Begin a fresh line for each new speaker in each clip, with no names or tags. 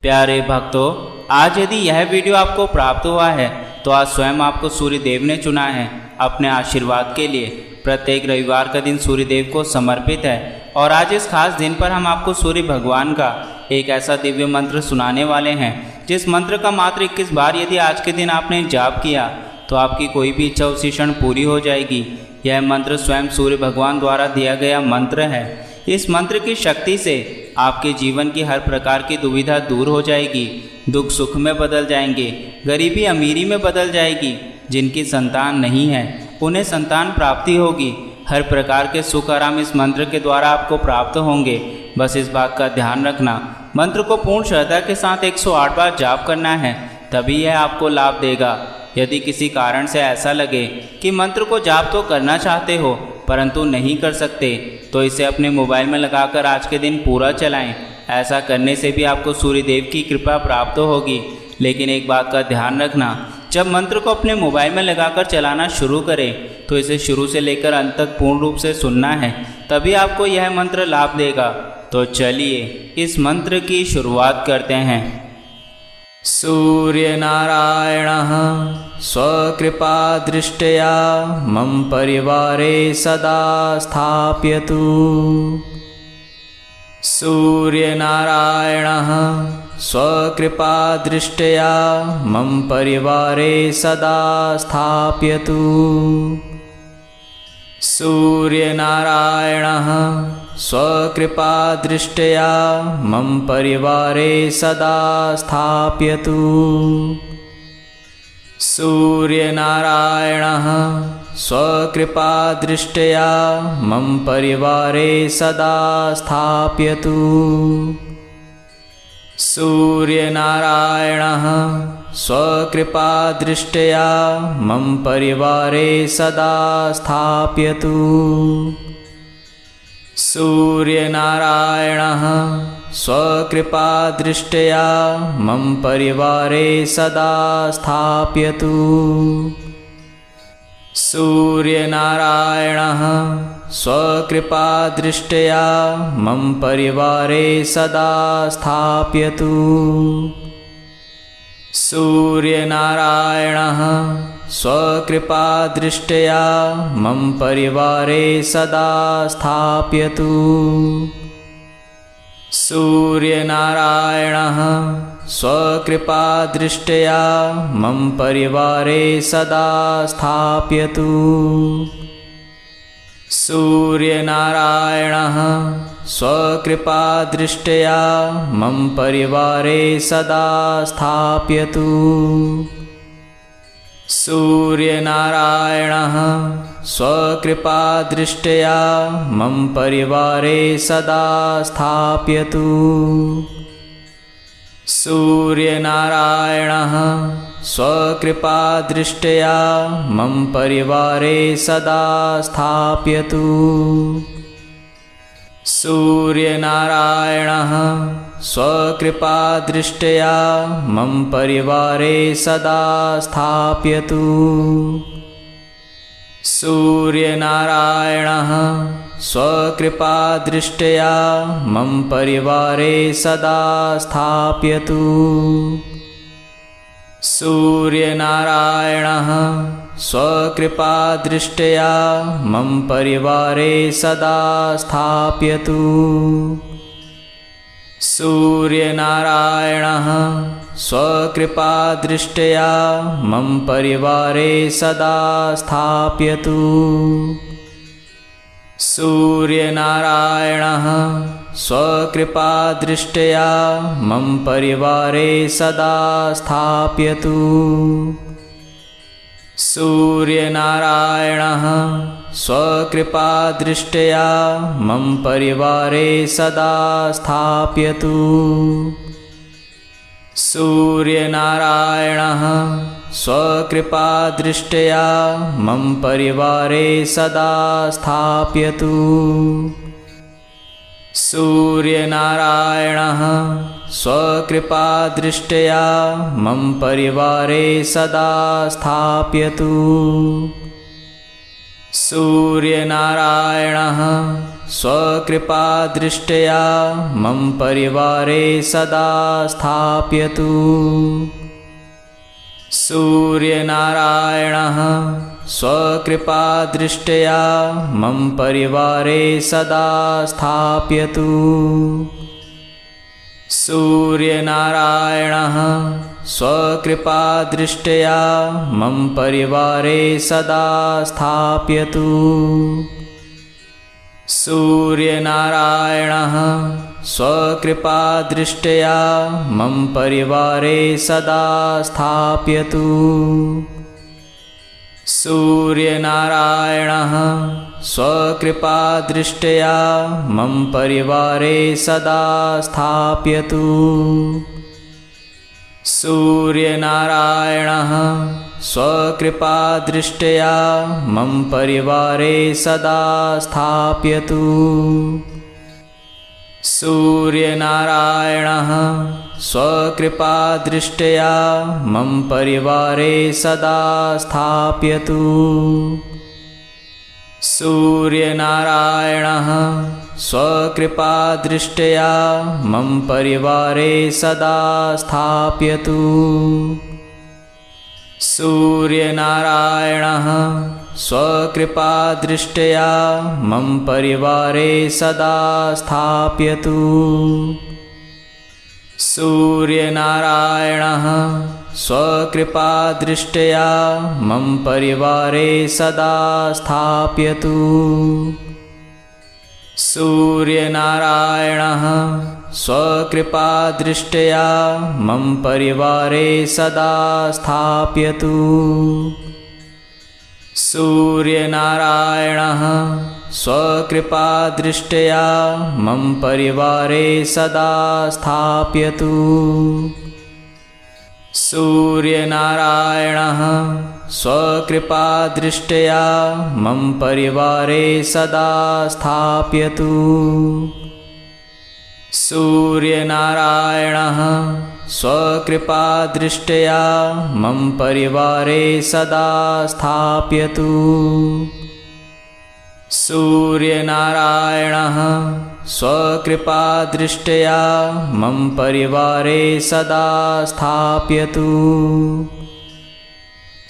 प्यारे भक्तों, आज यदि यह वीडियो आपको प्राप्त हुआ है तो आज स्वयं आपको सूर्य देव ने चुना है अपने आशीर्वाद के लिए। प्रत्येक रविवार का दिन सूर्य देव को समर्पित है और आज इस खास दिन पर हम आपको सूर्य भगवान का एक ऐसा दिव्य मंत्र सुनाने वाले हैं जिस मंत्र का मात्र 21 बार यदि आज के दिन आपने जाप किया तो आपकी कोई भी इच्छा उसी क्षण पूरी हो जाएगी। यह मंत्र स्वयं सूर्य भगवान द्वारा दिया गया मंत्र है। इस मंत्र की शक्ति से आपके जीवन की हर प्रकार की दुविधा दूर हो जाएगी, दुख सुख में बदल जाएंगे, गरीबी अमीरी में बदल जाएगी। जिनकी संतान नहीं है उन्हें संतान प्राप्ति होगी। हर प्रकार के सुख आराम इस मंत्र के द्वारा आपको प्राप्त होंगे। बस इस बात का ध्यान रखना, मंत्र को पूर्ण श्रद्धा के साथ 108 बार जाप करना है, तभी यह आपको लाभ देगा। यदि किसी कारण से ऐसा लगे कि मंत्र को जाप तो करना चाहते हो परंतु नहीं कर सकते तो इसे अपने मोबाइल में लगाकर आज के दिन पूरा चलाएं। ऐसा करने से भी आपको सूर्य देव की कृपा प्राप्त होगी। लेकिन एक बात का ध्यान रखना, जब मंत्र को अपने मोबाइल में लगाकर चलाना शुरू करें तो इसे शुरू से लेकर अंत तक पूर्ण रूप से सुनना है, तभी आपको यह मंत्र लाभ देगा। तो चलिए इस मंत्र की शुरुआत करते हैं।
सूर्यनारायणः स्वकृपादृष्ट्या मम परिवारे सदा स्थापयतु। सूर्यनारायणः स्वकृपादृष्ट्या मम परिवारे सदा स्थापयतु। सूर्यनारायणः स्वकृपादृष्ट्या मम परिवारे सदा स्थापयतु। सूर्यनारायणः स्वकृपादृष्ट्या मम परिवारे सदा स्थापयतु। सूर्यनारायणः स्वकृपादृष्ट्या मम परिवारे सदा स्थापयतु। सूर्यनारायणः स्वकृपादृष्ट्या मम परिवारे सदा स्थापयतु। सूर्यनारायणः स्वकृपादृष्ट्या मम परिवारे सदा स्थापयतु। सूर्यनारायणः स्वकृपादृष्ट्या मम परिवारे सदा स्थापयतु। सूर्यनारायणः स्वकृपादृष्ट्या मम परिवारे सदा स्थापयतु। सूर्यनारायणः स्वकृपादृष्ट्या मम परिवारे सदा स्थापयतु। सूर्यनारायणः स्वकृपादृष्ट्या मम परिवारे सदा स्थापयतु। सूर्यनारायणः स्वकृपादृष्ट्या मम परिवारे सदा स्थापयतु। सूर्यनारायणः स्वकृपादृष्ट्या मम परिवारे सदा स्थापयतु। सूर्यनारायणः स्वकृपादृष्ट्या मम परिवारे सदा स्थापयतु। सूर्यनारायणः स्वकृपादृष्ट्या मम परिवारे सदा स्थापयतु। सूर्यनारायणः स्वकृपादृष्ट्या मम परिवारे सदा स्थापयतु। सूर्यनारायणः स्वकृपादृष्ट्या मम परिवारे सदा स्थापयतु। सूर्यनारायणः स्वकृपादृष्ट्या मम परिवारे सदा स्थापयतु। सूर्यनारायणः स्वकृपादृष्ट्या मम परिवारे सदा स्थापयतु। सूर्यनारायणः स्वकृपादृष्ट्या मम परिवारे सदा स्थापयतु। सूर्यनारायणः स्वकृपादृष्ट्या मम परिवारे सदा स्थापयतु। सूर्यनारायणः स्वकृपादृष्ट्या मम परिवारे सदा स्थापयतु। सूर्यनारायणः स्वकृपादृष्ट्या मम परिवारे सदा स्थापयतु। सूर्यनारायणः स्वकृपादृष्ट्या मम परिवारे सदा स्थापयतु। सूर्यनारायणः स्वकृपादृष्ट्या मम परिवारे सदा स्थापयतु। सूर्यनारायणः स्वकृपादृष्ट्या मम परिवारे सदा स्थापयतु। सूर्यनारायणः स्वकृपादृष्ट्या मम परिवारे सदा स्थापयतु। सूर्यनारायणः स्वकृपादृष्ट्या मम परिवारे सदा स्थापयतु। सूर्यनारायणः स्वकृपादृष्ट्या मम परिवारे सदा स्थापयतु। सूर्यनारायणः स्वकृपादृष्ट्या मम परिवारे सदा स्थापयतु। सूर्यनारायणः स्वकृपादृष्ट्या मम परिवारे सदा स्थापयतु। सूर्यनारायणः स्वकृपादृष्ट्या मम परिवारे सदा स्थापयतु। सूर्यनारायणः स्वकृपादृष्ट्या मम परिवारे सदा स्थापयतु। सूर्यनारायणः स्वकृपादृष्ट्या मम परिवारे सदा स्थापयतु। सूर्यनारायणः स्वकृपादृष्ट्या मम परिवारे सदा स्थापयतु।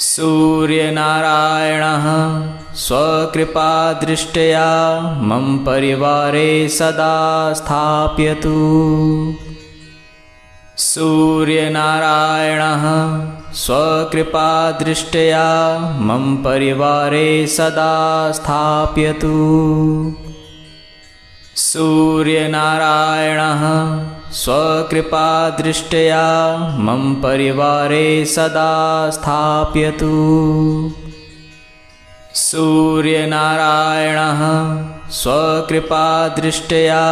सूर्यनारायणः स्वकृपादृष्ट्या मम परिवारे सदा स्थापयतु। सूर्यनारायणः स्वकृपादृष्ट्या मम परिवारे सदा स्थापयतु। सूर्यनारायणः स्वकृपादृष्ट्या मम परिवारे सदा स्थापयतु। सूर्यनारायणः स्वकृपादृष्ट्या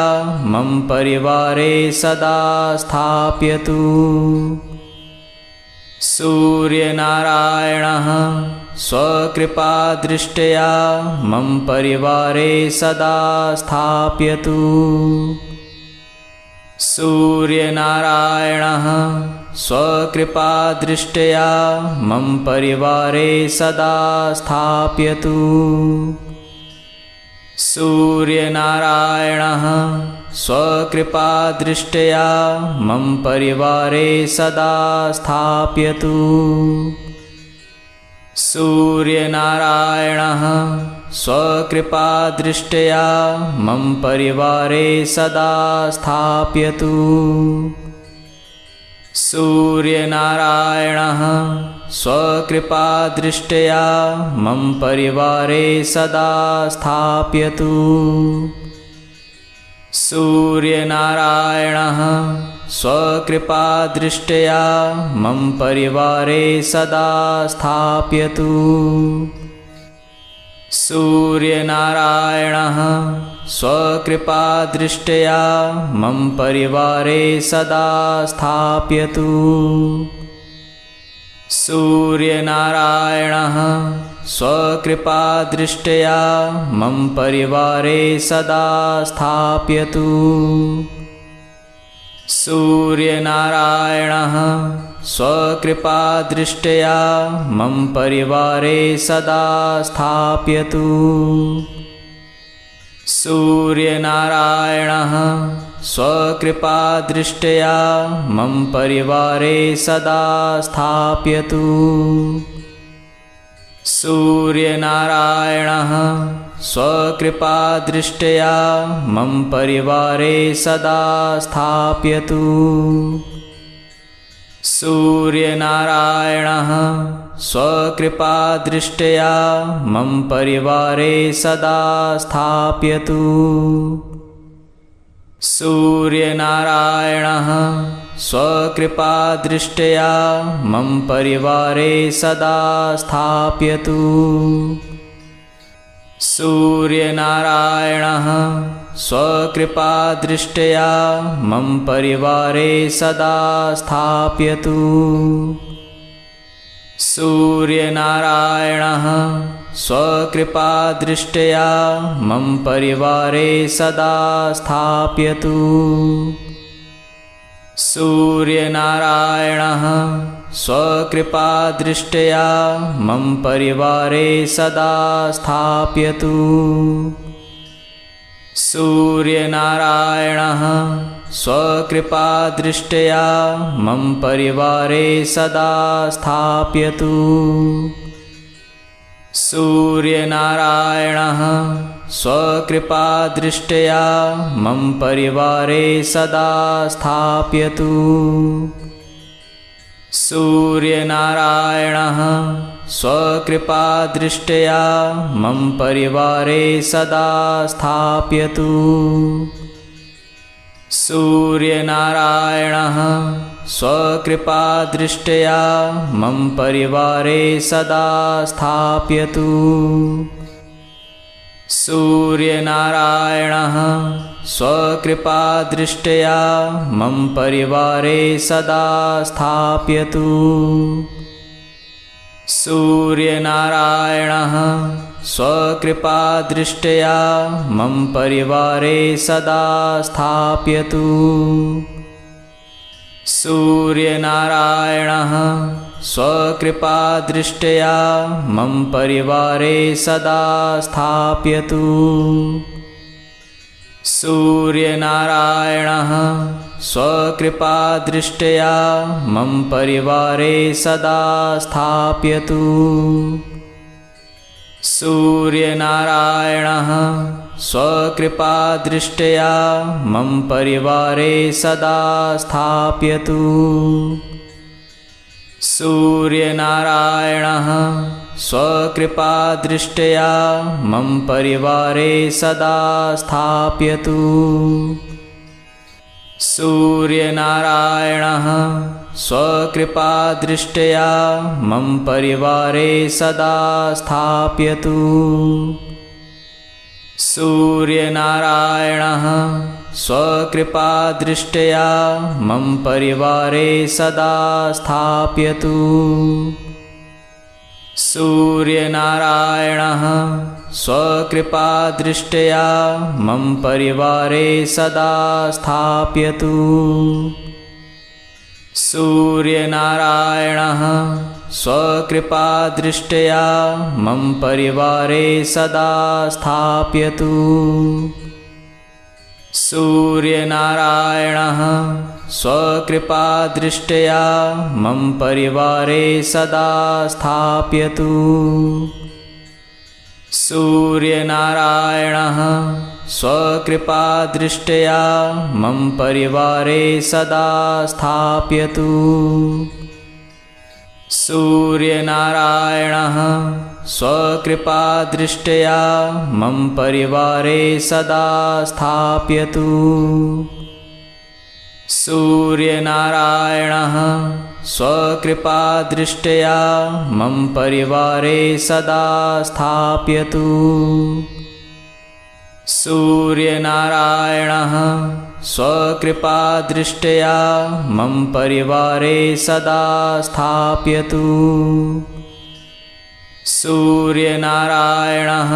मम परिवारे सदा स्थापयतु। सूर्यनारायणः स्वकृपादृष्ट्या मम परिवारे सदा स्थापयतु। सूर्यनारायणः स्वकृपादृष्ट्या मम परिवारे सदा स्थापयतु। सूर्यनारायणः स्वकृपादृष्ट्या मम परिवारे सदा स्थापयतु। सूर्यनारायणः स्वकृपादृष्ट्या मम परिवारे सदा स्थापयतु। सूर्यनारायणः स्वकृपादृष्ट्या मम परिवारे सदा स्थापयतु। सूर्यनारायणः स्वकृपादृष्ट्या मम परिवारे सदा स्थापयतु। सूर्यनारायणः स्वकृपादृष्ट्या मम परिवारे सदा स्थापयतु। सूर्यनारायणः स्वकृपादृष्ट्या मम परिवारे सदा स्थापयतु। सूर्यनारायणः स्वकृपादृष्ट्या मम परिवारे सदा स्थापयतु। सूर्यनारायणः स्वकृपादृष्ट्या मम परिवारे सदा स्थापयतु। सूर्यनारायणः स्वकृपादृष्ट्या मम परिवारे सदा स्थापयतु। सूर्यनारायणः स्वकृपादृष्ट्या मम परिवारे सदा स्थापयतु। सूर्यनारायणः स्वकृपादृष्ट्या मम परिवारे सदा स्थापयतु। सूर्यनारायणः स्वकृपादृष्ट्या मम परिवारे सदा स्थापयतु। सूर्यनारायणः स्वकृपादृष्ट्या मम परिवारे सदा स्थापयतु। सूर्यनारायणः स्वकृपादृष्ट्या मम परिवारे सदा स्थापयतु। सूर्यनारायणः स्वकृपादृष्ट्या मम परिवारे सदा स्थापयतु। सूर्यनारायणः स्वकृपादृष्ट्या मम परिवारे सदा स्थापयतु। सूर्यनारायणः स्वकृपादृष्ट्या मम परिवारे सदा स्थापयतु। सूर्यनारायणः स्वकृपादृष्ट्या मम परिवारे सदा स्थापयतु। सूर्यनारायणः स्वकृपादृष्ट्या मम परिवारे सदा स्थापयतु। सूर्यनारायणः स्वकृपादृष्ट्या मम परिवारे सदा स्थापयतु। सूर्यनारायणः स्वकृपादृष्ट्या मम परिवारे सदा स्थापयतु। सूर्यनारायणः स्वकृपादृष्ट्या मम परिवारे सदा स्थापयतु। सूर्यनारायणः स्वकृपादृष्ट्या मम परिवारे सदा स्थापयतु। सूर्यनारायणः स्वकृपादृष्ट्या मम परिवारे सदा स्थापयतु। सूर्यनारायणः स्वकृपादृष्ट्या मम परिवारे सदा स्थापयतु। सूर्यनारायणः स्वकृपादृष्ट्या मम परिवारे सदा स्थापयतु। सूर्यनारायणः स्वकृपादृष्ट्या मम परिवारे सदा स्थापयतु। सूर्यनारायणः स्वकृपादृष्ट्या मम परिवारे सदा स्थापयतु। सूर्यनारायणः स्वकृपादृष्ट्या मम परिवारे सदा स्थापयतु। सूर्यनारायणः स्वकृपादृष्ट्या मम परिवारे सदा स्थापयतु। सूर्यनारायणः स्वकृपादृष्ट्या मम परिवारे सदा स्थापयतु। सूर्यनारायणः स्वकृपादृष्ट्या मम परिवारे सदा स्थापयतु। सूर्यनारायणः स्वकृपादृष्ट्या मम परिवारे सदा स्थापयतु। सूर्यनारायणः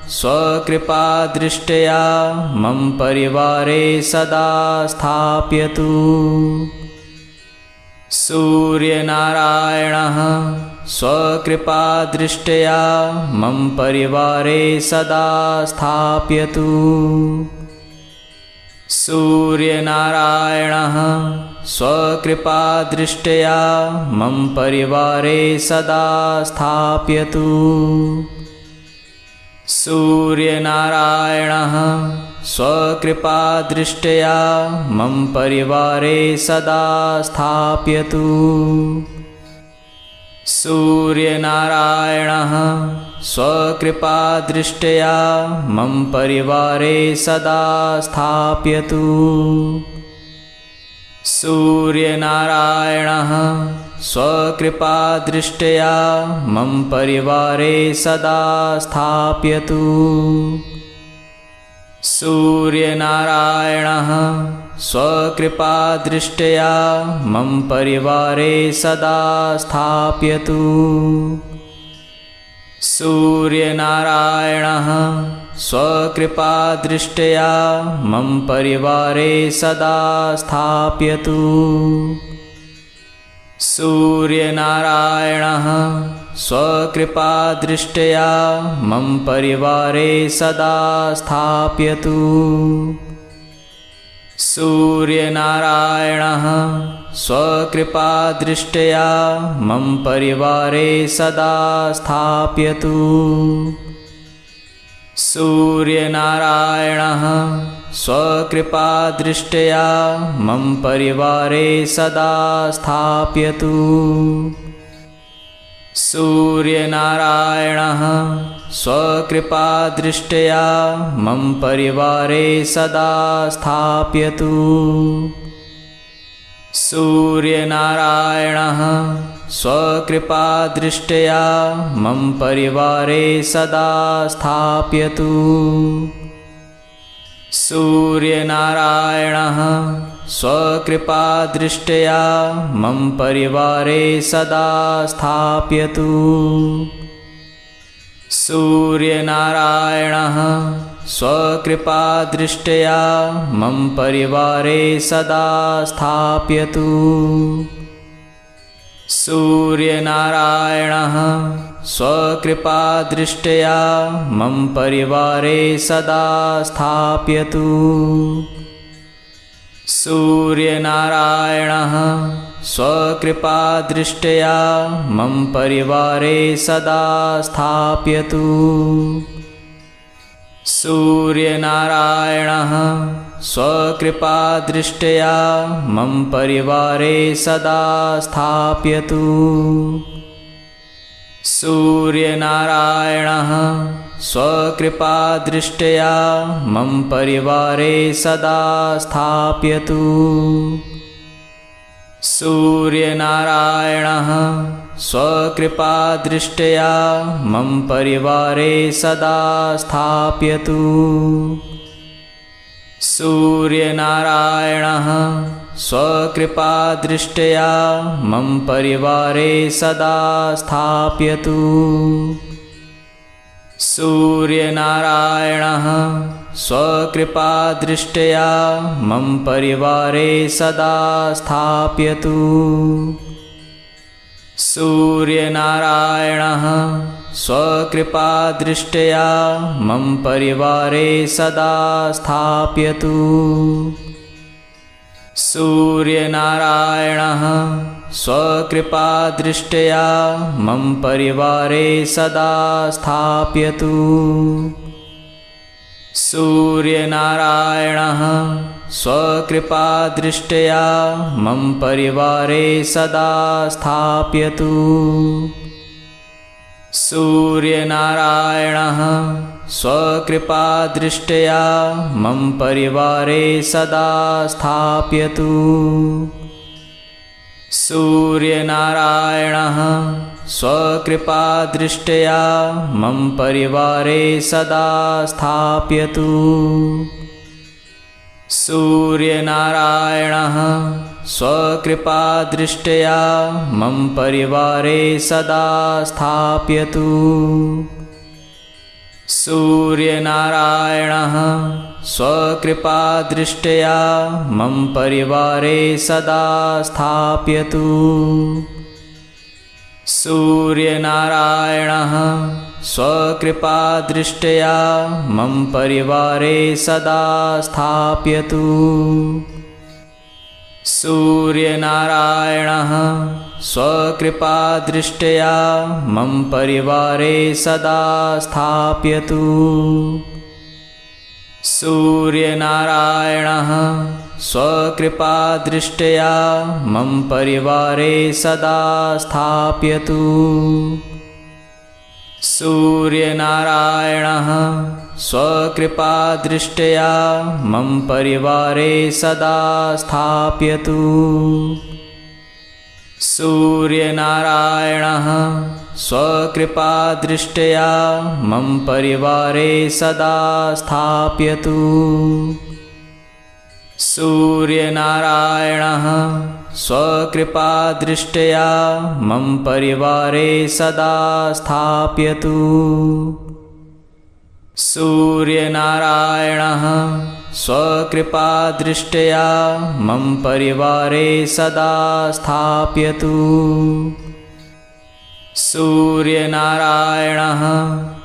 स्वकृपादृष्ट्या मम परिवारे सदा स्थापयतु। सूर्यनारायणः स्वकृपादृष्ट्या मम परिवारे सदा स्थापयतु। सूर्यनारायणः स्वकृपादृष्ट्या मम परिवारे सदा स्थापयतु। सूर्यनारायणः स्वकृपादृष्ट्या मम परिवारे सदा स्थापयतु। सूर्यनारायणः स्वकृपादृष्ट्या मम परिवारे सदा स्थापयतु। सूर्यनारायणः स्वकृपादृष्ट्या मम परिवारे सदा स्थापयतु। सूर्यनारायणः स्वकृपादृष्ट्या मम परिवारे सदा स्थापयतु। सूर्यनारायणः स्वकृपादृष्ट्या मम परिवारे सदा स्थापयतु। सूर्यनारायणः स्वकृपादृष्ट्या मम परिवारे सदा स्थापयतु। सूर्यनारायणः स्वकृपादृष्ट्या मम परिवारे सदा स्थापयतु। सूर्यनारायणः स्वकृपादृष्ट्या मम परिवारे सदा स्थापयतु। सूर्यनारायणः स्वकृपादृष्ट्या मम परिवारे सदा स्थापयतु। सूर्यनारायणः स्वकृपादृष्ट्या मम परिवारे सदा स्थापयतु। सूर्यनारायणः स्वकृपादृष्ट्या मम परिवारे सदा स्थापयतु। सूर्यनारायणः स्वकृपादृष्ट्या मम परिवारे सदा स्थापयतु। सूर्यनारायणः स्वकृपादृष्ट्या मम परिवारे सदा स्थापयतु। सूर्यनारायणः स्वकृपादृष्ट्या मम परिवारे सदा स्थापयतु। सूर्यनारायणः स्वकृपादृष्ट्या मम परिवारे सदा स्थापयतु। सूर्यनारायणः स्वकृपादृष्ट्या मम परिवारे सदा स्थापयतु। सूर्यनारायणः स्वकृपादृष्ट्या मम परिवारे सदा स्थापयतु। सूर्यनारायणः स्वकृपादृष्ट्या मम परिवारे सदा स्थापयतु। सूर्यनारायणः स्वकृपादृष्ट्या मम परिवारे सदा स्थापयतु। सूर्यनारायणः स्वकृपादृष्ट्या मम परिवारे सदा स्थापयतु। सूर्यनारायणः स्वकृपादृष्ट्या मम परिवारे सदा स्थापयतु। सूर्यनारायणः स्वकृपादृष्ट्या मम परिवारे सदा स्थापयतु। सूर्यनारायणः स्वकृपादृष्ट्या मम परिवारे सदा स्थापयतु। सूर्यनारायणः स्वकृपादृष्ट्या मम परिवारे सदा स्थापयतु। सूर्यनारायणः स्वकृपादृष्ट्या मम परिवारे सदा स्थापयतु। सूर्यनारायणः स्वकृपादृष्ट्या मम परिवारे सदा स्थापयतु। सूर्यनारायणः स्वकृपादृष्ट्या मम परिवारे सदा स्थापयतु। सूर्यनारायणः स्वकृपादृष्ट्या मम परिवारे सदा स्थापयतु। सूर्यनारायणः स्वकृपादृष्ट्या मम परिवारे सदा स्थापयतु। सूर्यनारायणः स्वकृपादृष्ट्या मम परिवारे सदा स्थापयतु। सूर्यनारायणः स्वकृपादृष्ट्या मम परिवारे सदा स्थापयतु। सूर्यनारायणः स्वकृपादृष्ट्या मम परिवारे सदा स्थापयतु। सूर्यनारायणः स्वकृपादृष्ट्या मम परिवारे सदा स्थापयतु। सूर्यनारायणः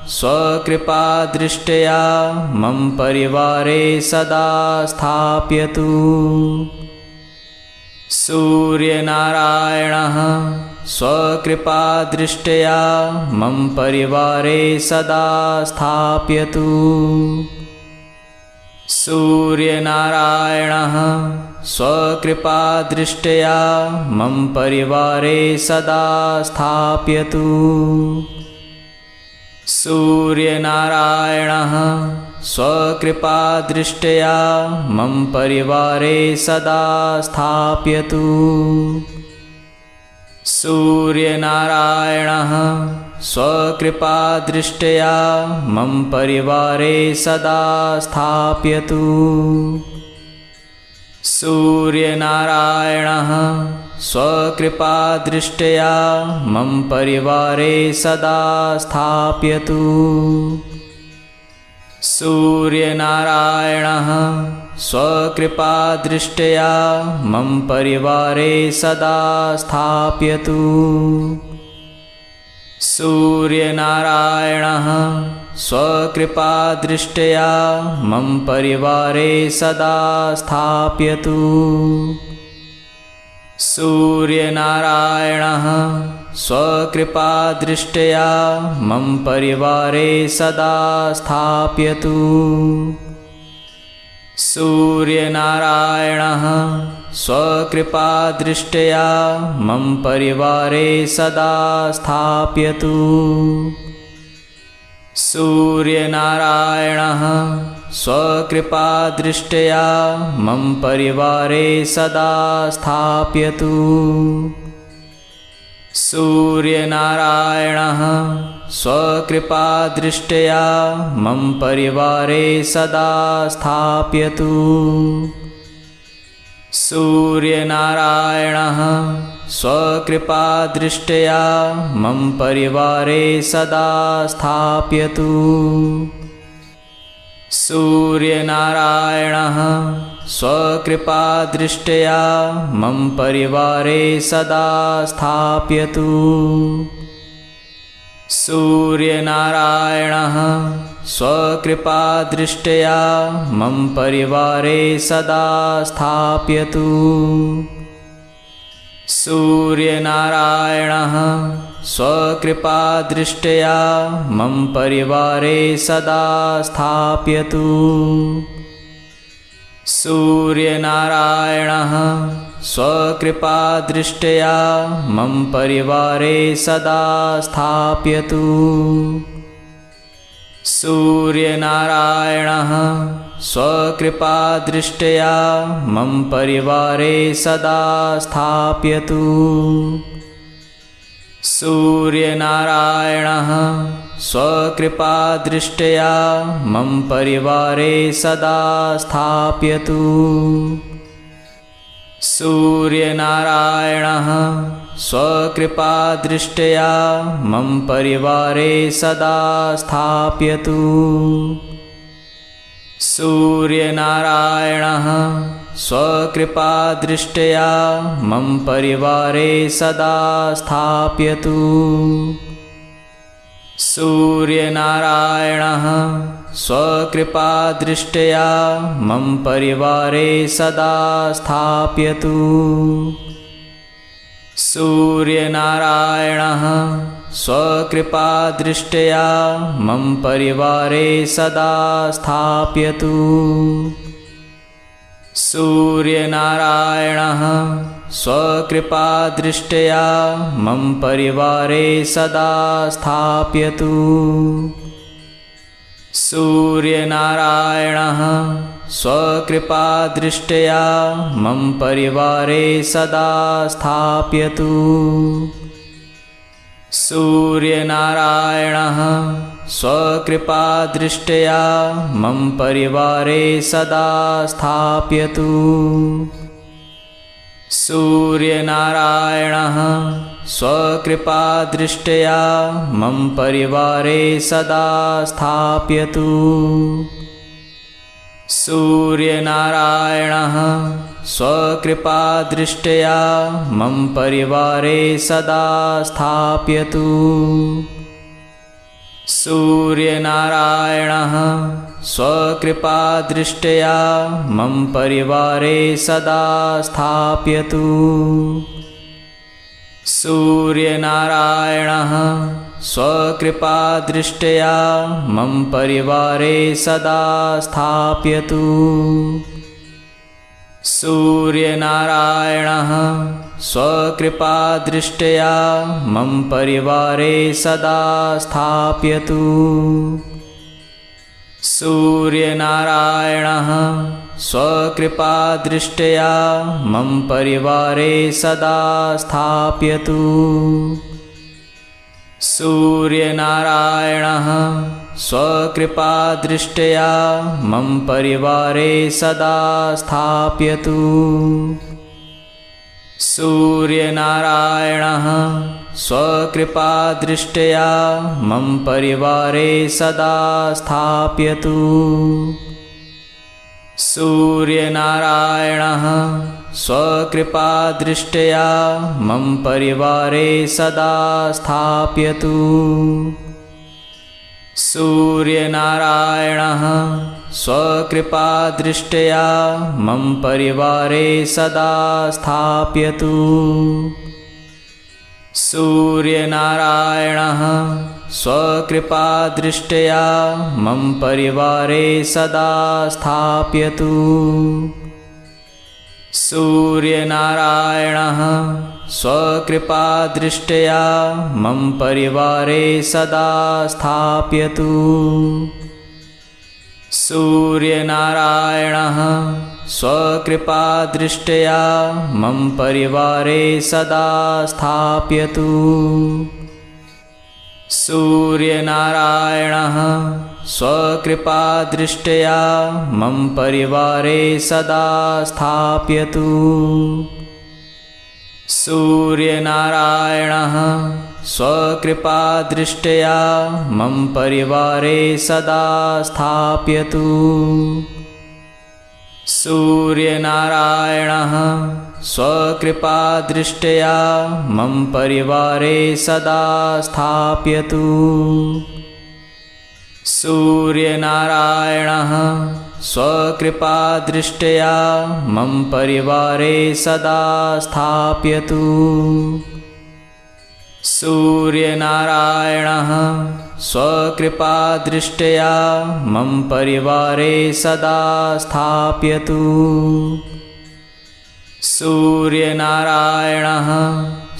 स्वकृपादृष्ट्या मम परिवारे सदा स्थापयतु। सूर्यनारायणः स्वकृपादृष्ट्या मम परिवारे सदा स्थापयतु। सूर्यनारायणः स्वकृपादृष्ट्या मम परिवारे सदा स्थापयतु। सूर्यनारायणः स्वकृपादृष्ट्या मम परिवारे सदा स्थापयतु। सूर्यनारायणः स्वकृपादृष्ट्या मम परिवारे सदा स्थापयतु। सूर्यनारायणः स्वकृपादृष्ट्या मम परिवारे सदा स्थापयतु। सूर्यनारायणः स्वकृपादृष्ट्या मम परिवारे सदा स्थापयतु। सूर्यनारायणः स्वकृपादृष्ट्या मम परिवारे सदा स्थापयतु। सूर्यनारायणः स्वकृपादृष्ट्या मम परिवारे सदा स्थापयतु। सूर्यनारायणः स्वकृपादृष्ट्या मम परिवारे सदा स्थापयतु। सूर्यनारायणः स्वकृपादृष्ट्या मम परिवारे सदा स्थापयतु। सूर्यनारायणः स्वकृपादृष्ट्या मम परिवारे सदा स्थापयतु। सूर्यनारायणः स्वकृपादृष्ट्या मम परिवारे सदा स्थापयतु। सूर्यनारायणः स्वकृपादृष्ट्या मम परिवारे सदा स्थापयतु। सूर्यनारायणः स्वकृपादृष्ट्या मम परिवारे सदा स्थापयतु। सूर्यनारायणः स्वकृपादृष्ट्या मम परिवारे सदा स्थापयतु। सूर्यनारायणः स्वकृपादृष्ट्या मम परिवारे सदा स्थापयतु। सूर्यनारायणः स्वकृपादृष्ट्या मम परिवारे सदा स्थापयतु। सूर्यनारायणः स्वकृपादृष्ट्या मम परिवारे सदा स्थापयतु। सूर्यनारायणः स्वकृपादृष्ट्या मम परिवारे सदा स्थापयतु। सूर्यनारायणः स्वकृपादृष्ट्या मम परिवारे सदा स्थापयतु। सूर्यनारायणः स्वकृपादृष्ट्या मम परिवारे सदा स्थापयतु। सूर्यनारायणः स्वकृपादृष्ट्या मम परिवारे सदा स्थापयतु। सूर्यनारायणः स्वकृपादृष्ट्या मम परिवारे सदा स्थापयतु। सूर्यनारायणः स्वकृपादृष्ट्या मम परिवारे सदा स्थापयतु। सूर्यनारायणः स्वकृपादृष्ट्या मम परिवारे सदा स्थापयतु। सूर्यनारायणः स्वकृपादृष्ट्या मम परिवारे सदा स्थापयतु। सूर्यनारायणः स्वकृपादृष्ट्या मम परिवारे सदा स्थापयतु। सूर्यनारायणः स्वकृपादृष्ट्या मम परिवारे सदा स्थापयतु। सूर्यनारायणः स्वकृपादृष्ट्या मम परिवारे सदा स्थापयतु। सूर्यनारायणः स्वकृपादृष्ट्या मम परिवारे सदा स्थापयतु। सूर्यनारायणः स्वकृपादृष्ट्या मम परिवारे सदा स्थापयतु। सूर्यनारायणः स्वकृपादृष्ट्या मम परिवारे सदा स्थापयतु। सूर्यनारायणः स्वकृपादृष्ट्या मम परिवारे सदा स्थापयतु। सूर्यनारायणः स्वकृपादृष्ट्या मम परिवारे सदा स्थापयतु। सूर्यनारायणः स्वकृपादृष्ट्या मम परिवारे सदा स्थापयतु। सूर्यनारायणः स्वकृपादृष्ट्या मम परिवारे सदा स्थापयतु। सूर्यनारायणः स्वकृपादृष्ट्या मम परिवारे सदा स्थापयतु। सूर्यनारायणः स्वकृपादृष्ट्या मम परिवारे सदा स्थापयतु। सूर्यनारायणः स्वकृपादृष्ट्या मम परिवारे सदा स्थापयतु। सूर्यनारायणः स्वकृपादृष्ट्या मम परिवारे सदा स्थापयतु। सूर्यनारायणः स्वकृपादृष्ट्या मम परिवारे सदा स्थापयतु। सूर्यनारायणः स्वकृपादृष्ट्या मम परिवारे सदा स्थापयतु। सूर्यनारायणः स्वकृपादृष्ट्या मम परिवारे सदा स्थापयतु। सूर्यनारायणः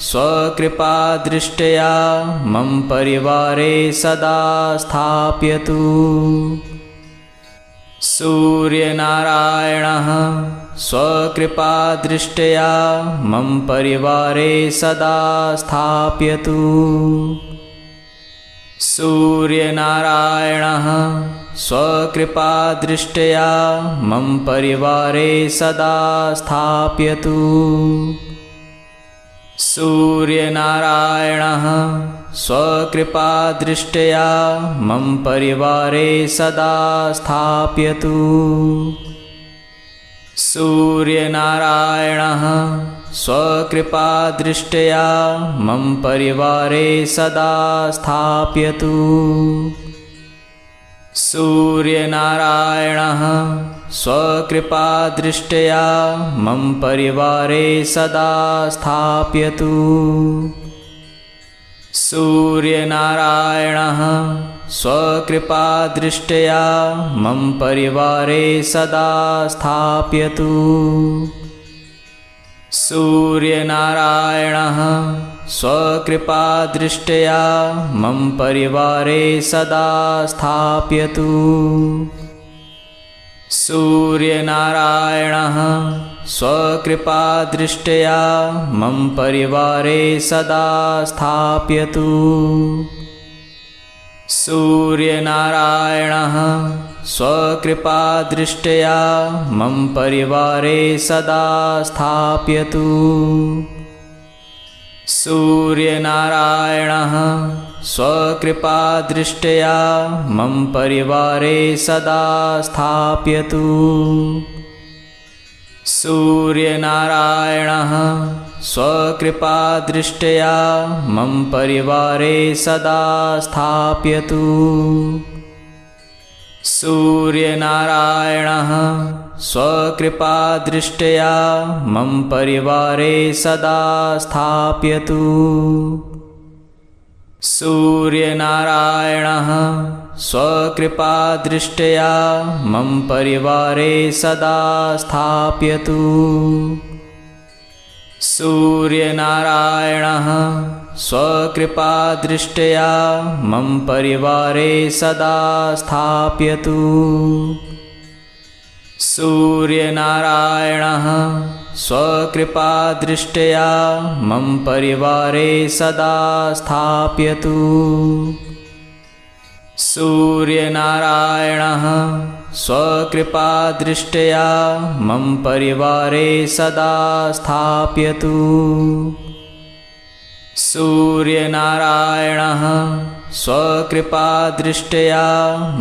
स्वकृपादृष्ट्या मम परिवारे सदा स्थापयतु। सूर्यनारायणः स्वकृपादृष्ट्या मम परिवारे सदा स्थापयतु। सूर्यनारायणः स्वकृपादृष्ट्या मम परिवारे सदा स्थापयतु। सूर्यनारायणः स्वकृपादृष्ट्या मम परिवारे सदा स्थापयतु। सूर्यनारायणः स्वकृपादृष्ट्या मम परिवारे सदा स्थापयतु। सूर्यनारायणः स्वकृपादृष्ट्या मम परिवारे सदा स्थापयतु। सूर्यनारायणः स्वकृपादृष्ट्या मम परिवारे सदा स्थापयतु। सूर्यनारायणः स्वकृपादृष्ट्या मम परिवारे सदा स्थापयतु। सूर्यनारायणः स्वकृपादृष्ट्या मम परिवारे सदा स्थापयतु। सूर्यनारायणः स्वकृपादृष्ट्या मम परिवारे सदा स्थापयतु। सूर्यनारायणः स्वकृपादृष्ट्या मम परिवारे सदा स्थापयतु। सूर्यनारायणः स्वकृपादृष्ट्या मम परिवारे सदा स्थापयतु। सूर्यनारायणः स्वकृपादृष्ट्या मम परिवारे सदा स्थापयतु। सूर्यनारायणः स्वकृपादृष्ट्या मम परिवारे सदा स्थापयतु। सूर्यनारायणः स्वकृपादृष्ट्या मम परिवारे सदा स्थापयतु। सूर्यनारायणः स्वकृपादृष्ट्या मम परिवारे सदा स्थापयतु। सूर्यनारायणः स्वकृपादृष्ट्या मम परिवारे सदा स्थापयतु। सूर्यनारायणः स्वकृपादृष्ट्या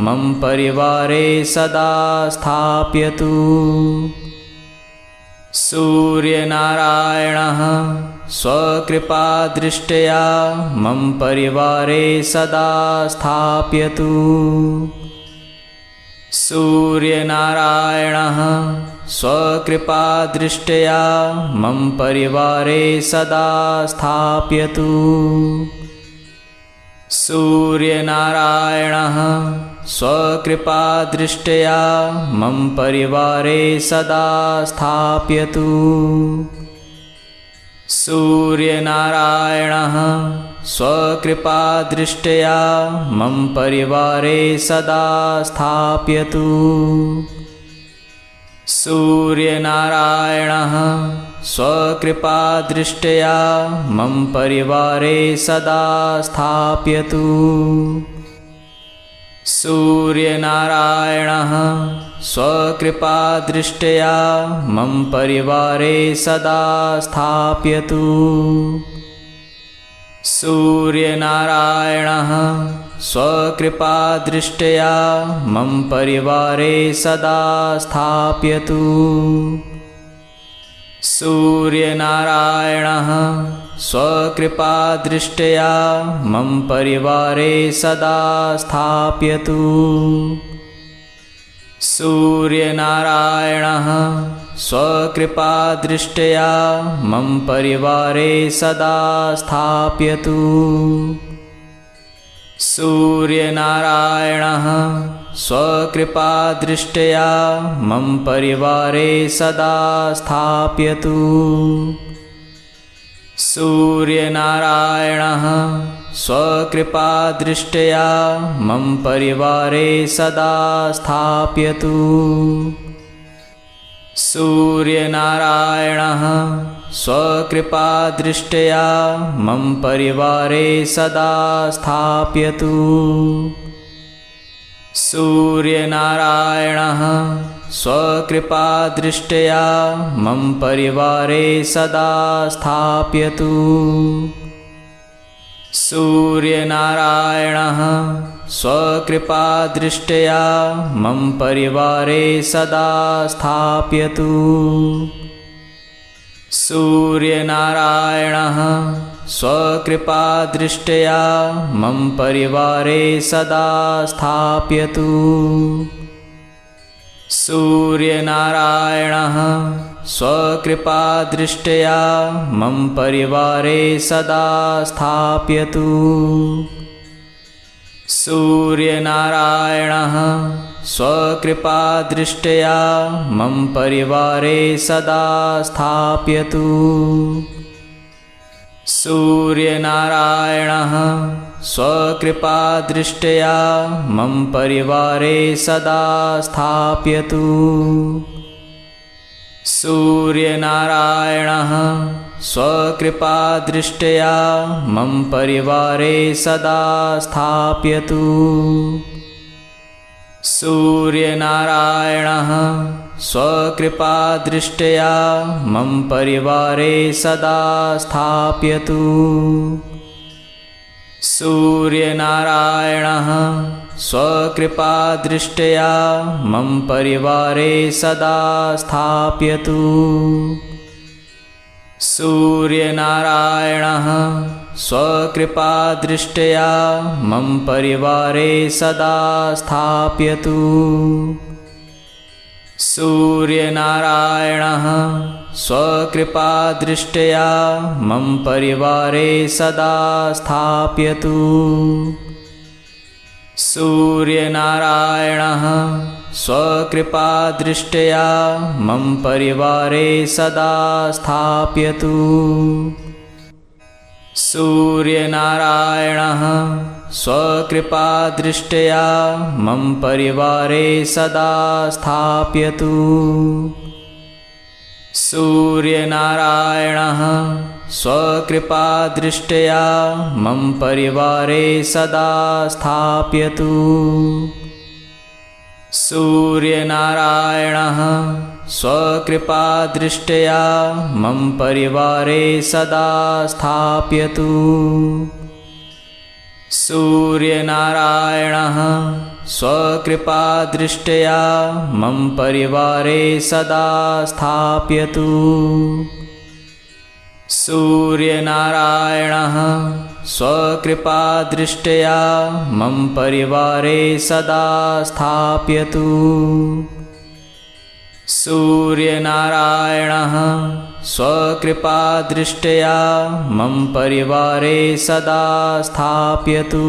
मम परिवारे सदा स्थापयतु। सूर्यनारायणः स्वकृपादृष्ट्या मम परिवारे सदा स्थापयतु। सूर्यनारायणः स्वकृपादृष्ट्या मम परिवारे सदा स्थापयतु। सूर्यनारायणः स्वकृपादृष्ट्या मम परिवारे सदा स्थापयतु। सूर्यनारायणः स्वकृपादृष्ट्या मम परिवारे सदा स्थापयतु। सूर्यनारायणः स्वकृपादृष्ट्या मम परिवारे सदा स्थापयतु। सूर्यनारायणः स्वकृपादृष्ट्या मम परिवारे सदा स्थापयतु। सूर्यनारायणः स्वकृपादृष्ट्या मम परिवारे सदा स्थापयतु। सूर्यनारायणः स्वकृपादृष्ट्या मम परिवारे सदा स्थापयतु। सूर्यनारायणः स्वकृपादृष्ट्या मम परिवारे सदा स्थापयतु। सूर्यनारायणः स्वकृपादृष्ट्या मम परिवारे सदा स्थापयतु। सूर्यनारायणः स्वकृपादृष्ट्या मम परिवारे सदा स्थापयतु। सूर्यनारायणः स्वकृपादृष्ट्या मम परिवारे सदा स्थापयतु। सूर्यनारायणः स्वकृपादृष्ट्या मम परिवारे सदा स्थापयतु। सूर्यनारायणः स्वकृपादृष्ट्या मम परिवारे सदा स्थापयतु। सूर्यनारायणः स्वकृपादृष्ट्या मम परिवारे सदा स्थापयतु। सूर्यनारायणः स्वकृपादृष्ट्या मम परिवारे सदा स्थापयतु। सूर्यनारायणः स्वकृपादृष्ट्या मम परिवारे सदा स्थापयतु। सूर्यनारायणः स्वकृपादृष्ट्या मम परिवारे सदा स्थापयतु। सूर्यनारायणः स्वकृपादृष्ट्या मम परिवारे सदा स्थापयतु। सूर्यनारायणः स्वकृपादृष्ट्या मम परिवारे सदा स्थापयतु। सूर्यनारायणः स्वकृपादृष्ट्या मम परिवारे सदा स्थापयतु। सूर्यनारायणः स्वकृपादृष्ट्या मम परिवारे सदा स्थापयतु। सूर्यनारायणः स्वकृपादृष्ट्या मम परिवारे सदा स्थापयतु। सूर्यनारायणः स्वकृपादृष्ट्या मम परिवारे सदा स्थापयतु। सूर्यनारायणः स्वकृपादृष्ट्या मम परिवारे सदा स्थापयतु। सूर्यनारायणः स्वकृपादृष्ट्या मम परिवारे सदा स्थापयतु। सूर्यनारायणः स्वकृपादृष्ट्या मम परिवारे सदा स्थापयतु। सूर्यनारायणः स्वकृपादृष्ट्या मम परिवारे सदा स्थापयतु। सूर्यनारायणः स्वकृपादृष्ट्या मम परिवारे सदा स्थापयतु। सूर्यनारायणः स्वकृपादृष्ट्या मम परिवारे सदा स्थापयतु।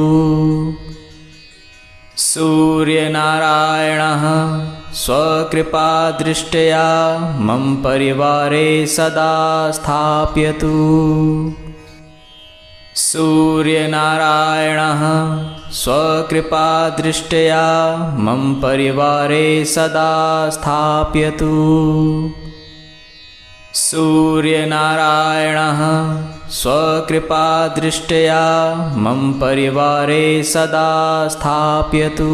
सूर्यनारायणः स्वकृपादृष्ट्या मम परिवारे सदा स्थापयतु। सूर्यनारायणः स्वकृपादृष्ट्या मम परिवारे सदा स्थापयतु। सूर्यनारायणः स्वकृपादृष्ट्या मम परिवारे सदा स्थापयतु।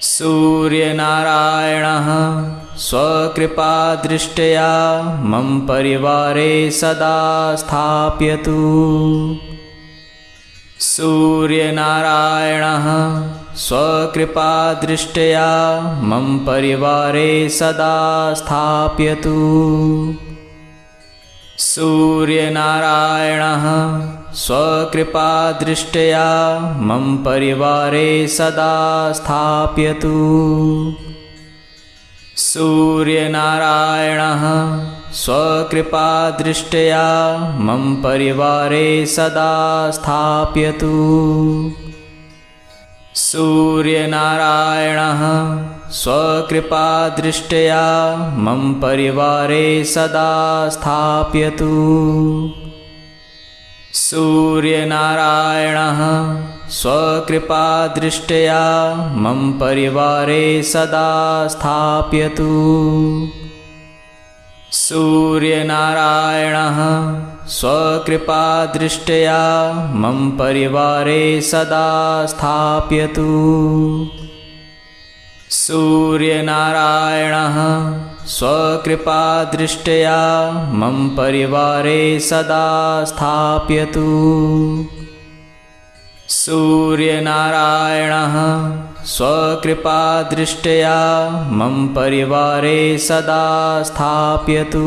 सूर्यनारायणः स्वकृपादृष्ट्या मम परिवारे सदा स्थापयतु। सूर्यनारायणः स्वकृपादृष्ट्या मम परिवारे सदा स्थापयतु। सूर्यनारायणः स्वकृपादृष्ट्या मम परिवारे सदा स्थापयतु। सूर्यनारायणः स्वकृपादृष्ट्या मम परिवारे सदा स्थापयतु। सूर्यनारायणः स्वकृपादृष्ट्या मम परिवारे सदा स्थापयतु। सूर्यनारायणः स्वकृपादृष्ट्या मम परिवारे सदा स्थापयतु। सूर्यनारायणः स्वकृपादृष्ट्या मम परिवारे सदा स्थापयतु। सूर्यनारायणः स्वकृपादृष्ट्या मम परिवारे सदा स्थापयतु। सूर्यनारायणः स्वकृपादृष्ट्या मम परिवारे सदा स्थापयतु।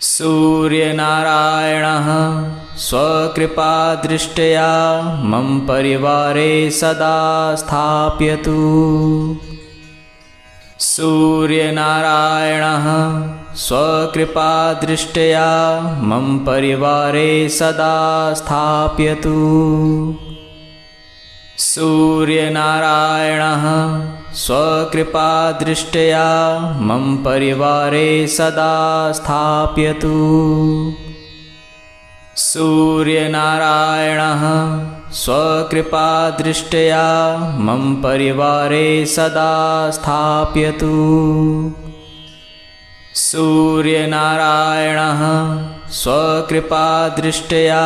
सूर्यनारायणः स्वकृपादृष्ट्या मम परिवारे सदा स्थापयतु। सूर्यनारायणः स्वकृपादृष्ट्या मम परिवारे सदा स्थापयतु। सूर्यनारायणः स्वकृपादृष्ट्या मम परिवारे सदा स्थापयतु। सूर्यनारायणः स्वकृपादृष्ट्या मम परिवारे सदा स्थापयतु। सूर्यनारायणः स्वकृपादृष्ट्या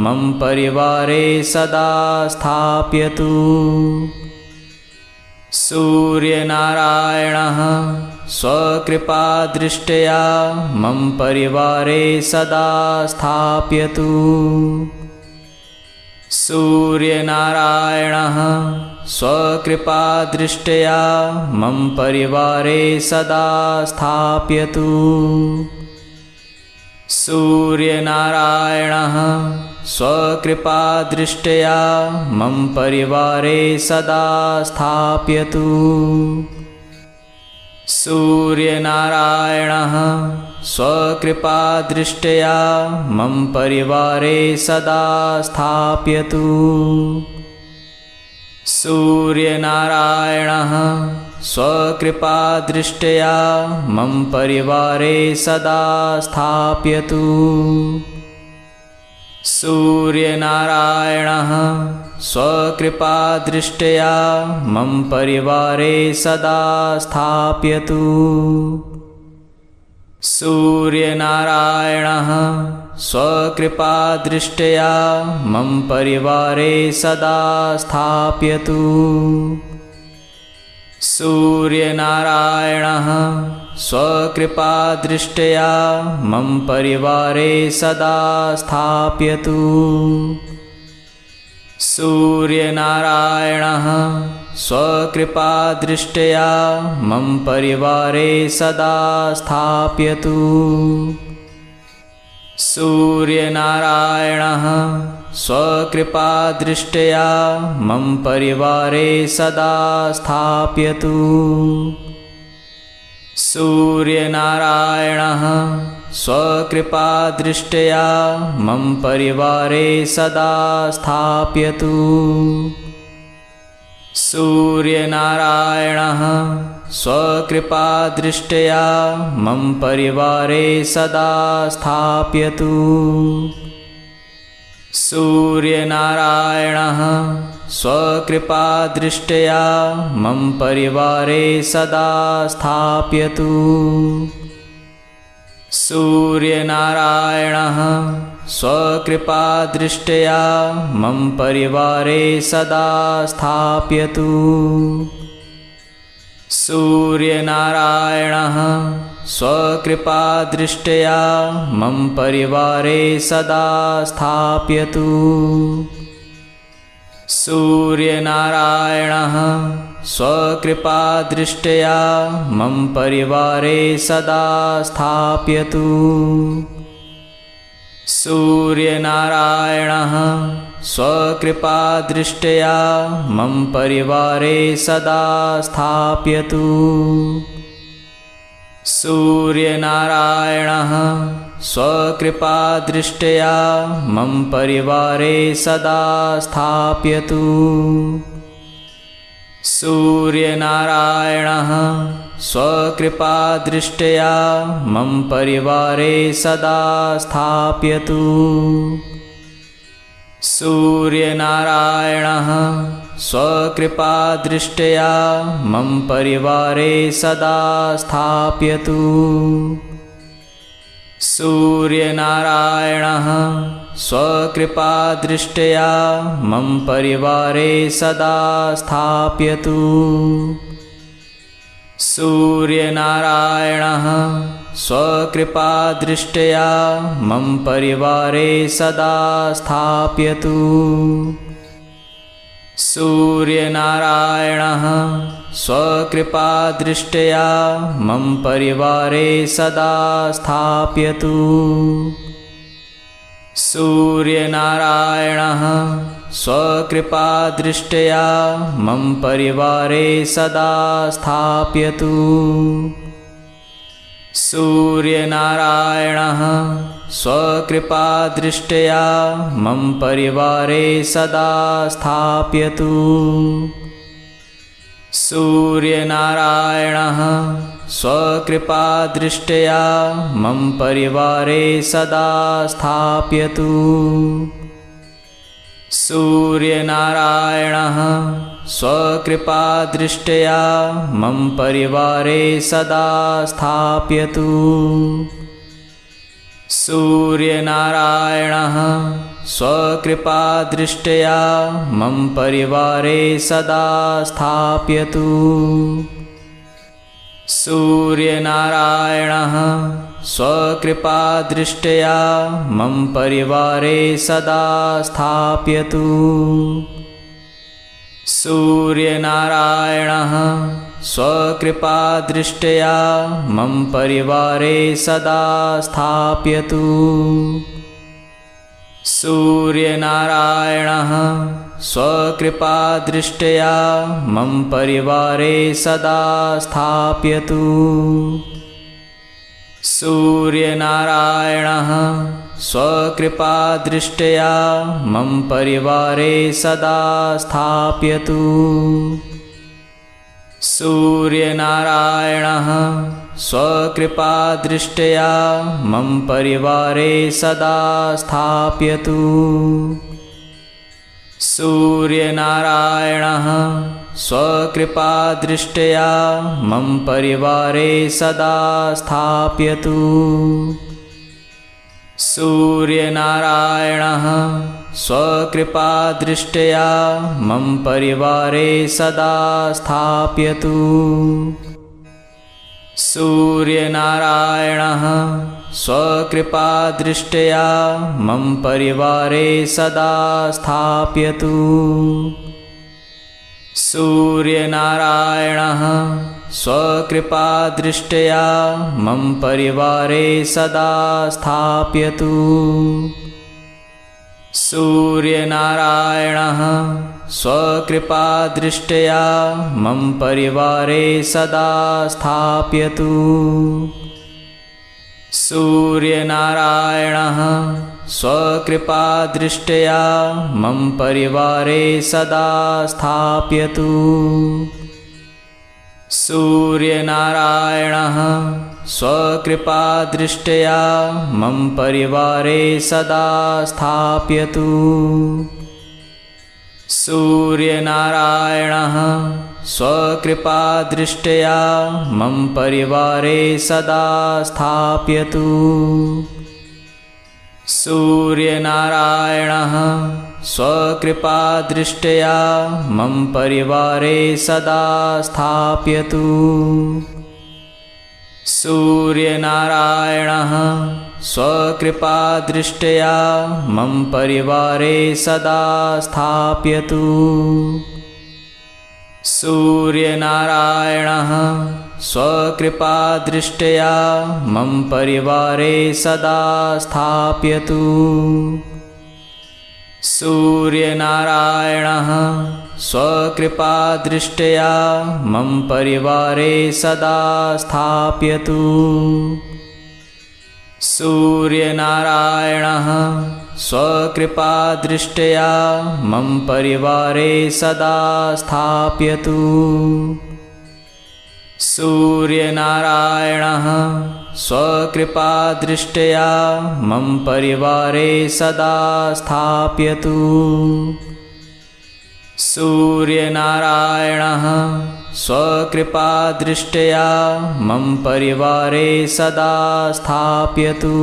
मम परिवारे सदा स्थापयतु। सूर्यनारायणः स्वकृपादृष्ट्या मम परिवारे सदा स्थापयतु। सूर्यनारायणः स्वकृपादृष्ट्या मम परिवारे सदा स्थापयतु। सूर्यनारायणः स्वकृपादृष्ट्या मम परिवारे सदा स्थापयतु। सूर्यनारायणः स्वकृपादृष्ट्या मम परिवारे सदा स्थापयतु। सूर्यनारायणः स्वकृपादृष्ट्या मम परिवारे सदा स्थापयतु। सूर्यनारायणः स्वकृपादृष्ट्या मम परिवारे सदा स्थापयतु। सूर्यनारायणः स्वकृपादृष्ट्या मम परिवारे सदा स्थापयतु। सूर्यनारायणः स्वकृपादृष्ट्या मम परिवारे सदा स्थापयतु। सूर्यनारायणः स्वकृपादृष्ट्या मम परिवारे सदा स्थापयतु। सूर्यनारायणः स्वकृपादृष्ट्या मम परिवारे सदा स्थापयतु। सूर्यनारायणः स्वकृपादृष्ट्या मम परिवारे सदा स्थापयतु। सूर्यनारायणः स्वकृपादृष्ट्या मम परिवारे सदा स्थापयतु। सूर्यनारायणः स्वकृपादृष्ट्या मम परिवारे सदा स्थापयतु। सूर्यनारायणः स्वकृपादृष्ट्या मम परिवारे सदा स्थापयतु। सूर्यनारायणः स्वकृपादृष्ट्या मम परिवारे सदा स्थापयतु। सूर्यनारायणः स्वकृपादृष्ट्या मम परिवारे सदा स्थापयतु। सूर्यनारायणः स्वकृपादृष्ट्या मम परिवारे सदा स्थापयतु। सूर्यनारायणः स्वकृपादृष्ट्या मम परिवारे सदा स्थापयतु। सूर्यनारायणः स्वकृपादृष्ट्या मम परिवारे सदा स्थापयतु। सूर्यनारायणः स्वकृपादृष्ट्या मम परिवारे सदा स्थापयतु। सूर्यनारायणः स्वकृपादृष्ट्या मम परिवारे सदा स्थापयतु। सूर्यनारायणः स्वकृपादृष्ट्या मम परिवारे सदा स्थापयतु। सूर्यनारायणः स्वकृपादृष्ट्या मम परिवारे सदा स्थापयतु। सूर्यनारायणः स्वकृपादृष्ट्या मम परिवारे सदा स्थापयतु। सूर्यनारायणः स्वकृपादृष्ट्या मम परिवारे सदा स्थापयतु। सूर्यनारायणः स्वकृपादृष्ट्या मम परिवारे सदा स्थापयतु। सूर्यनारायणः स्वकृपादृष्ट्या मम परिवारे सदा स्थापयतु। सूर्यनारायणः स्वकृपादृष्ट्या मम परिवारे सदा स्थापयतु। सूर्यनारायणः स्वकृपादृष्ट्या मम परिवारे सदा स्थापयतु। सूर्यनारायणः स्वकृपादृष्ट्या मम परिवारे सदा स्थापयतु। सूर्यनारायणः स्वकृपादृष्ट्या मम परिवारे सदा स्थापयतु। सूर्यनारायणः स्वकृपादृष्ट्या मम परिवारे सदा स्थापयतु। सूर्यनारायणः स्वकृपादृष्ट्या मम परिवारे सदा स्थापयतु। सूर्यनारायणः स्वकृपादृष्ट्या मम परिवारे सदा स्थापयतु। सूर्यनारायणः स्वकृपादृष्ट्या मम परिवारे सदा स्थापयतु। सूर्यनारायणः स्वकृपादृष्ट्या मम परिवारे सदा स्थापयतु। सूर्यनारायणः स्वकृपादृष्ट्या मम परिवारे सदा स्थापयतु। सूर्यनारायणः स्वकृपादृष्ट्या मम परिवारे सदा स्थापयतु। सूर्यनारायणः स्वकृपादृष्ट्या मम परिवारे सदा स्थापयतु। सूर्यनारायणः स्वकृपादृष्ट्या मम परिवारे सदा स्थापयतु। सूर्यनारायणः स्वकृपादृष्ट्या मम परिवारे सदा स्थापयतु। सूर्यनारायणः स्वकृपादृष्ट्या मम परिवारे सदा स्थापयतु। सूर्यनारायणः स्वकृपादृष्ट्या मम परिवारे सदा स्थापयतु। सूर्यनारायणः स्वकृपादृष्ट्या मम परिवारे सदा स्थापयतु। सूर्यनारायणः स्वकृपादृष्ट्या मम परिवारे सदा स्थापयतु। सूर्यनारायणः स्वकृपादृष्ट्या मम परिवारे सदा स्थापयतु। सूर्यनारायणः स्वकृपादृष्ट्या मम परिवारे सदा स्थापयतु। सूर्यनारायणः स्वकृपादृष्ट्या मम परिवारे सदा स्थापयतु।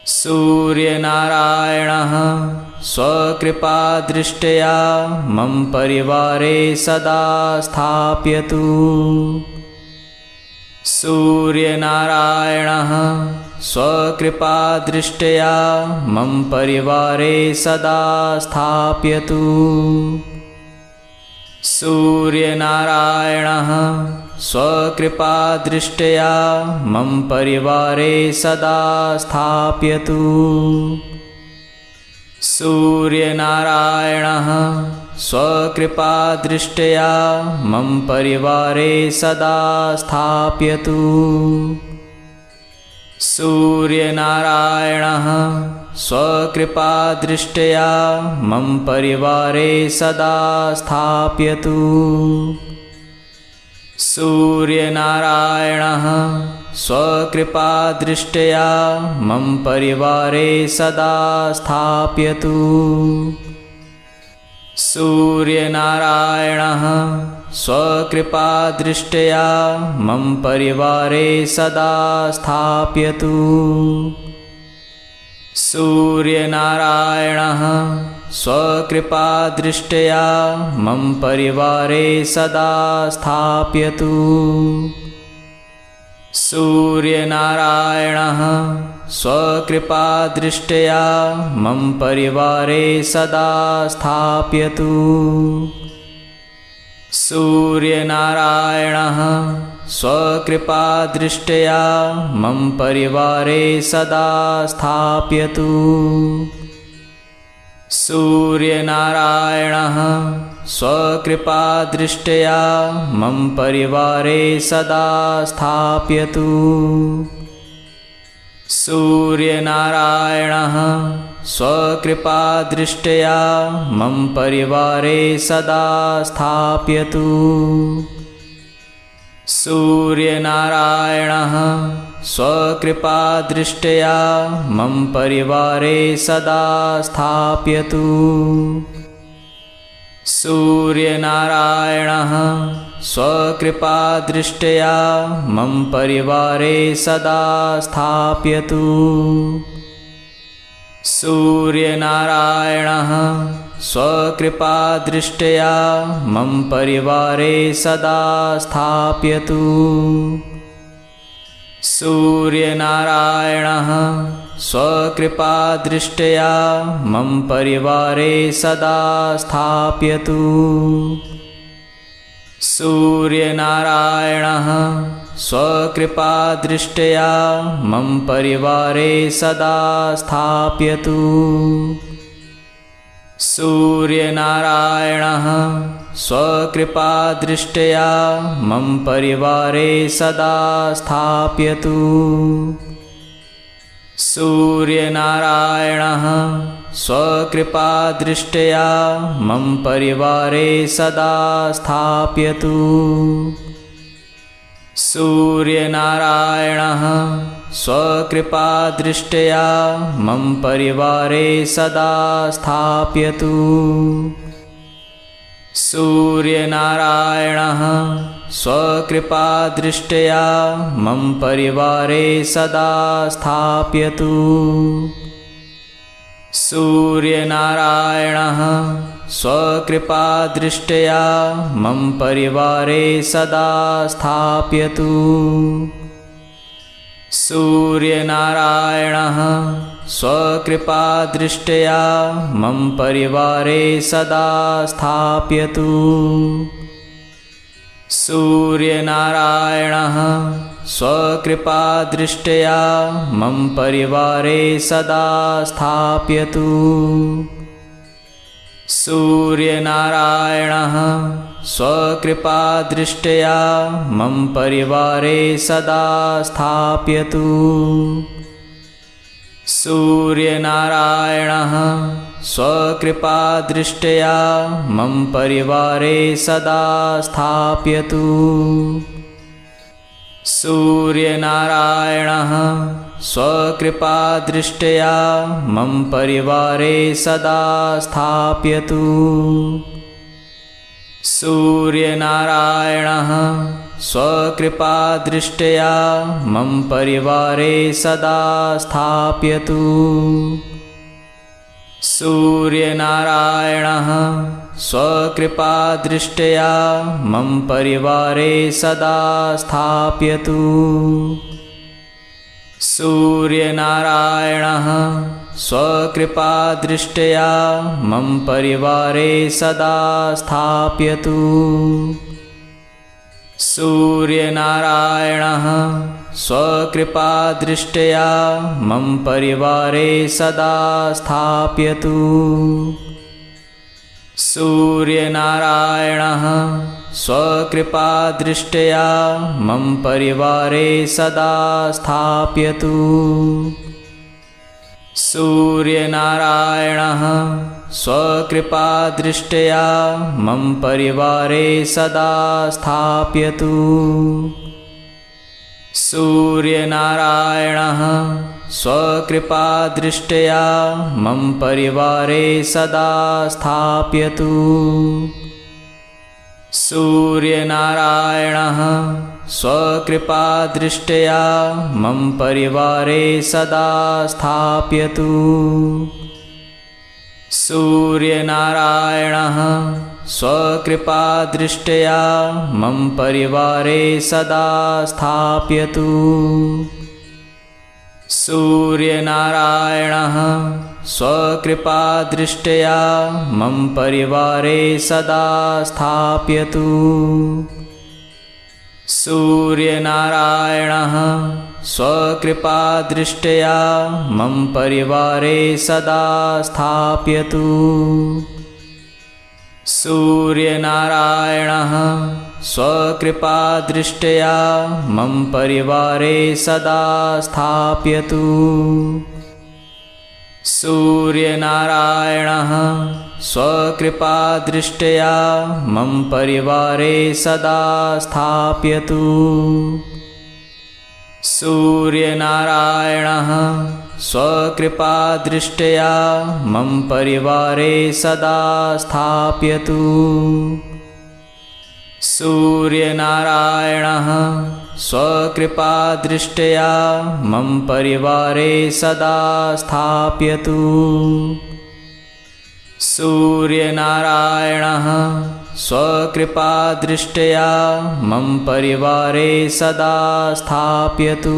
सूर्यनारायणः स्वकृपादृष्ट्या मम परिवारे सदा स्थापयतु। सूर्यनारायणः स्वकृपादृष्ट्या मम परिवारे सदा स्थापयतु। सूर्यनारायणः स्वकृपादृष्ट्या मम परिवारे सदा स्थापयतु। सूर्यनारायणः स्वकृपादृष्ट्या मम परिवारे सदा स्थापयतु। सूर्यनारायणः स्वकृपादृष्ट्या मम परिवारे सदा स्थापयतु। सूर्यनारायणः स्वकृपादृष्ट्या मम परिवारे सदा स्थापयतु। सूर्यनारायणः स्वकृपादृष्ट्या मम परिवारे सदा स्थापयतु। सूर्यनारायणः स्वकृपादृष्ट्या मम परिवारे सदा स्थापयतु। सूर्यनारायणः स्वकृपादृष्ट्या मम परिवारे सदा स्थापयतु। सूर्यनारायणः स्वकृपादृष्ट्या मम परिवारे सदा स्थापयतु। सूर्यनारायणः स्वकृपादृष्ट्या मम परिवारे सदा स्थापयतु। सूर्यनारायणः स्वकृपादृष्ट्या मम परिवारे सदा स्थापयतु। सूर्यनारायणः स्वकृपादृष्ट्या मम परिवारे सदा स्थापयतु। सूर्यनारायणः स्वकृपादृष्ट्या मम परिवारे सदा स्थापयतु। सूर्यनारायणः स्वकृपादृष्ट्या मम परिवारे सदा स्थापयतु। सूर्यनारायणः स्वकृपादृष्ट्या मम परिवारे सदा स्थापयतु। सूर्यनारायणः स्वकृपादृष्ट्या मम परिवारे सदा स्थापयतु। सूर्यनारायणः स्वकृपादृष्ट्या मम परिवारे सदा स्थापयतु। सूर्यनारायणः स्वकृपादृष्ट्या मम परिवारे सदा स्थापयतु। सूर्यनारायणः स्वकृपादृष्ट्या मम परिवारे सदा स्थापयतु। सूर्यनारायणः स्वकृपादृष्ट्या मम परिवारे सदा स्थापयतु। सूर्यनारायणः स्वकृपादृष्ट्या मम परिवारे सदा स्थापयतु। सूर्यनारायणः स्वकृपादृष्ट्या मम परिवारे सदा स्थापयतु। सूर्यनारायणः स्वकृपादृष्ट्या मम परिवारे सदा स्थापयतु। सूर्यनारायणः स्वकृपादृष्ट्या मम परिवारे सदा स्थापयतु। सूर्यनारायणः स्वकृपादृष्ट्या मम परिवारे सदा स्थापयतु। सूर्यनारायणः स्वकृपादृष्ट्या मम परिवारे सदा स्थापयतु। सूर्यनारायणः स्वकृपादृष्ट्या मम परिवारे सदा स्थापयतु। सूर्यनारायणः स्वकृपादृष्ट्या मम परिवारे सदा स्थापयतु। सूर्यनारायणः स्वकृपादृष्ट्या मम परिवारे सदा स्थापयतु। सूर्यनारायणः स्वकृपादृष्ट्या मम परिवारे सदा स्थापयतु। सूर्यनारायणः स्वकृपादृष्ट्या मम परिवारे सदा स्थापयतु। सूर्यनारायणः स्वकृपादृष्ट्या मम परिवारे सदा स्थापयतु। सूर्यनारायणः स्वकृपादृष्ट्या मम परिवारे सदा स्थापयतु। सूर्यनारायणः स्वकृपादृष्ट्या मम परिवारे सदा स्थापयतु। सूर्यनारायणः स्वकृपादृष्ट्या मम परिवारे सदा स्थापयतु। सूर्यनारायणः स्वकृपादृष्ट्या मम परिवारे सदा स्थापयतु। सूर्यनारायणः स्वकृपादृष्ट्या मम परिवारे सदा स्थापयतु। सूर्यनारायणः स्वकृपादृष्ट्या मम परिवारे सदा स्थापयतु। सूर्यनारायणः स्वकृपादृष्ट्या मम परिवारे सदा स्थापयतु। सूर्यनारायणः स्वकृपादृष्ट्या मम परिवारे सदा स्थापयतु। सूर्यनारायणः स्वकृपादृष्ट्या मम परिवारे सदा स्थापयतु। सूर्यनारायणः स्वकृपादृष्ट्या मम परिवारे सदा स्थापयतु।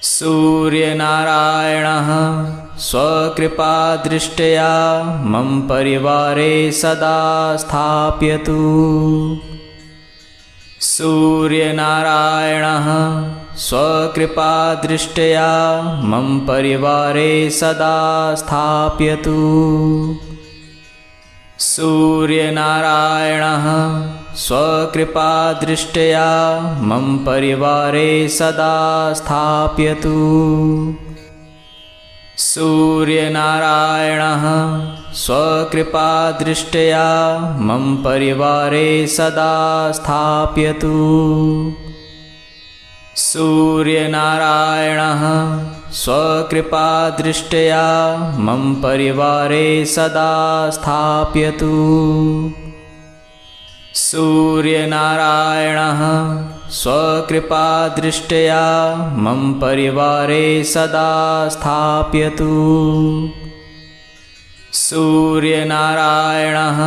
सूर्यनारायणः स्वकृपादृष्ट्या मम परिवारे सदा स्थापयतु। सूर्यनारायणः स्वकृपादृष्ट्या मम परिवारे सदा स्थापयतु। सूर्यनारायणः स्वकृपादृष्ट्या मम परिवारे सदा स्थापयतु। सूर्यनारायणः स्वकृपादृष्ट्या मम परिवारे सदा स्थापयतु। सूर्यनारायणः स्वकृपादृष्ट्या मम परिवारे सदा स्थापयतु। सूर्यनारायणः स्वकृपादृष्ट्या मम परिवारे सदा स्थापयतु। सूर्यनारायणः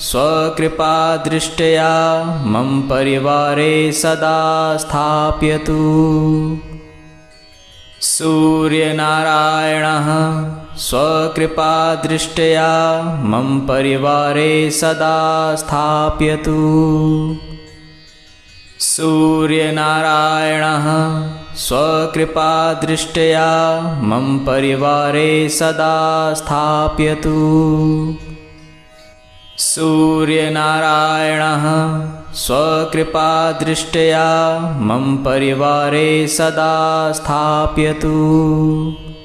स्वकृपादृष्ट्या मम परिवारे सदा स्थापयतु। सूर्यनारायणः स्वकृपादृष्ट्या मम परिवारे सदा स्थापयतु। सूर्यनारायणः स्वकृपादृष्ट्या मम परिवारे सदा स्थापयतु। सूर्यनारायणः स्वकृपादृष्ट्या मम परिवारे सदा स्थापयतु।